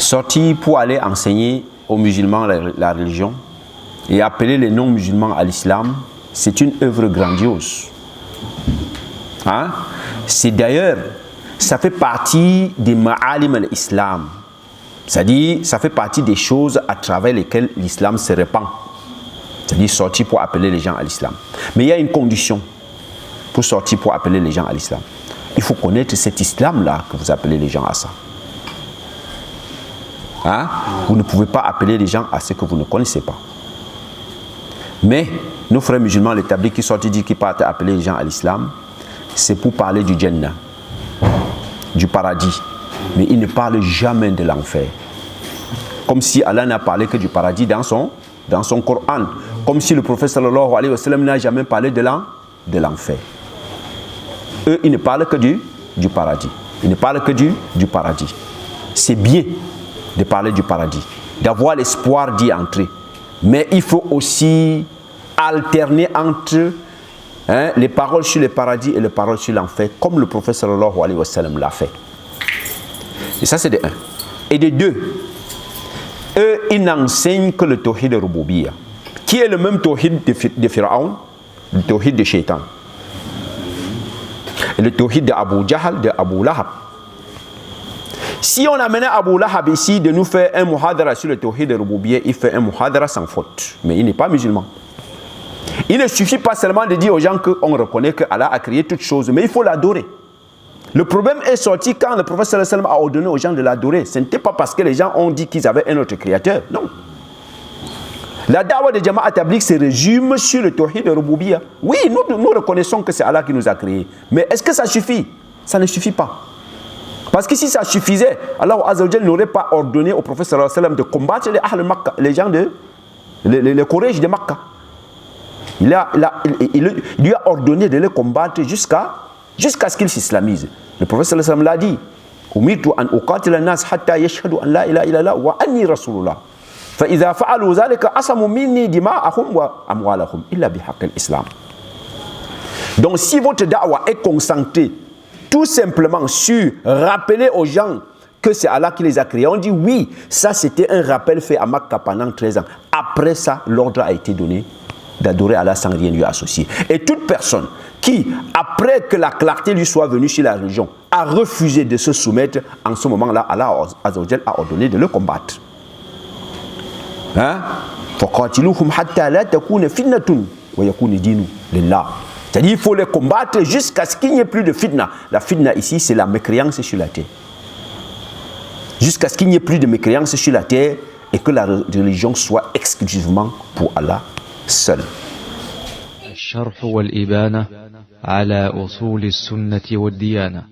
sortir pour aller enseigner aux musulmans la religion et appeler les non-musulmans à l'islam, c'est une œuvre grandiose. Hein? C'est d'ailleurs, ça fait partie des ma'alim al-islam. C'est-à-dire, ça fait partie des choses à travers lesquelles l'islam se répand. C'est-à-dire sortir pour appeler les gens à l'islam. Mais il y a une condition pour sortir pour appeler les gens à l'islam. Il faut connaître cet islam-là que vous appelez les gens à ça. Hein? Vous ne pouvez pas appeler les gens à ce que vous ne connaissez pas. Mais nos frères musulmans, les tablis qui sortent et disent qu'ils partent appeler les gens à l'islam, c'est pour parler du Jannah, du paradis. Mais ils ne parlent jamais de l'enfer. Comme si Allah n'a parlé que du paradis dans son Coran. Comme si le prophète sallallahu alayhi wa sallam n'a jamais parlé de l'enfer. Eux, ils ne parlent que du paradis. Ils ne parlent que du paradis. C'est bien de parler du paradis, d'avoir l'espoir d'y entrer. Mais il faut aussi alterner entre les paroles sur le paradis et les paroles sur l'enfer, comme le prophète sallallahu alayhi wa sallam l'a fait. Et ça, c'est de un. Et de deux, eux, ils n'enseignent que le tawhid de Rububiyya, qui est le même tawhid de Pharaon, le tawhid de Shaitan. Et le tawhid de Abu Jahl, de Abu Lahab. Si on amenait Abu Lahab ici de nous faire un muhadara sur le tawhid de Rububiyya, il fait un muhadara sans faute. Mais il n'est pas musulman. Il ne suffit pas seulement de dire aux gens qu'on reconnaît que Allah a créé toutes choses, mais il faut l'adorer. Le problème est sorti quand le prophète sallallahu alayhi wa sallam a ordonné aux gens de l'adorer. Ce n'était pas parce que les gens ont dit qu'ils avaient un autre créateur. Non. La da'wah de Jama'a Tabligh se résume sur le tawhid de Rububiyya. Oui, nous reconnaissons que c'est Allah qui nous a créés. Mais est-ce que ça suffit? Ça ne suffit pas. Parce que si ça suffisait, Allah Azza wa Jalla n'aurait pas ordonné au prophète sallallahu alayhi wa sallam de combattre les Ahl Makkah, les gens les Quraysh de Makkah. Il lui a ordonné de les combattre jusqu'à ce qu'ils s'islamisent. Le prophète sallallahu alayhi wa sallam l'a dit. Umirtu an uqatila an-nas hatta yashhadu an la ilaha illallah wa anni rasulullah. Fa idha fa'alu dhalika asamu minni dima'ahum wa amwalahum illa bihaqqil islam. Donc si votre da'wah est concentrée tout simplement sur rappeler aux gens que c'est Allah qui les a créés, on dit oui, ça c'était un rappel fait à Makkah pendant 13 ans. Après ça, l'ordre a été donné d'adorer Allah sans rien lui associer. Et toute personne qui, après que la clarté lui soit venue sur la religion, a refusé de se soumettre, en ce moment-là, Allah Azza wa Jalla a ordonné de le combattre. فَقَاتِلُوهُمْ حَتَّى لَا تَكُونَ فِتْنَةٌ وَيَكُونَ الدِّينُ لِلَّهِ. C'est-à-dire qu'il faut les combattre jusqu'à ce qu'il n'y ait plus de fitna. La fitna ici, c'est la mécréance sur la terre. Jusqu'à ce qu'il n'y ait plus de mécréance sur la terre et que la religion soit exclusivement pour Allah seul. الشرح والإبانة على أصول السنة والديانة.